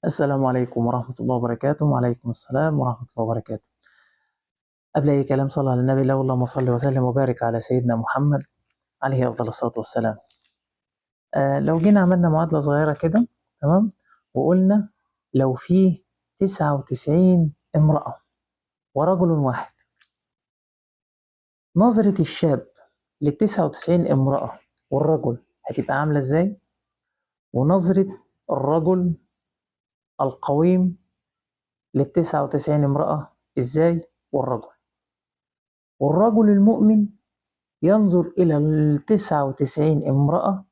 السلام عليكم ورحمة الله وبركاته. وعليكم السلام ورحمة الله وبركاته. قبل أي كلام صلى على النبي، اللهم صل وسلم وبارك على سيدنا محمد عليه أفضل الصلاة والسلام. لو جينا عملنا معادلة صغيرة كده، تمام، وقلنا لو في 99 امرأة ورجل واحد، نظرة الشاب لل99 امرأة والرجل هتبقى عاملة ازاي؟ ونظرة الرجل القويم لل99 امرأة ازاي؟ والرجل المؤمن ينظر إلى 99 امرأة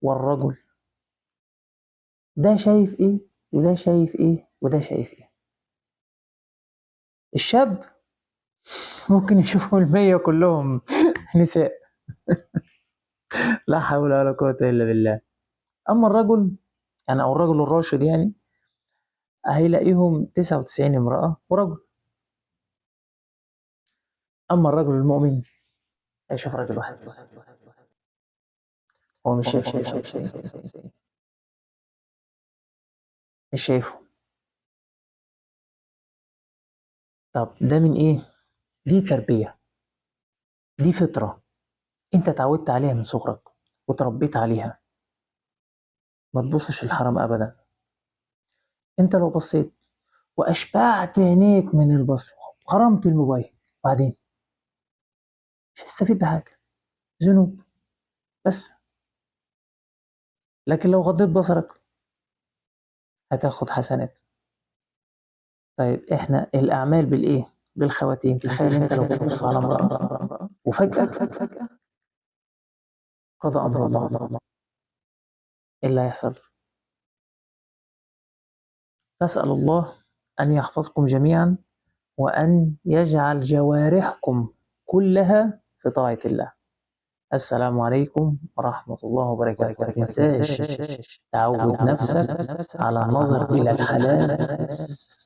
والرجل ده شايف إيه وده شايف إيه وده شايف إيه. الشاب ممكن يشوفوا 100 كلهم نساء لا حول ولا قوة إلا بالله. أما الرجل يعني أو الرجل الراشد يعني هيلاقيهم 99 امرأة ورجل. أما الرجل المؤمن هيشوف راجل واحد بس، هو مش شايف 99، مش شايفه. طب ده من إيه؟ دي تربية، دي فطرة أنت اتعودت عليها من صغرك وتربيت عليها. ما تبصش الحرام أبدا. أنت لو بصيت وأشبعت عينيك من البصر وحرمت الموبايل، بعدين مش هتستفيد بحاجة، ذنوب بس. لكن لو غضيت بصرك هتاخد حسنات. طيب احنا الأعمال بالإيه؟ بالخواتيم. تخيل أنت لو بتبص على امرأة وفجأة قضى أمر الله، إيه اللي هيحصل؟ فاسأل الله أن يحفظكم جميعا وأن يجعل جوارحكم كلها في طاعة الله. السلام عليكم ورحمة الله وبركاته. ما تنساش تعود نفسك على النظر إلى الحلال بس.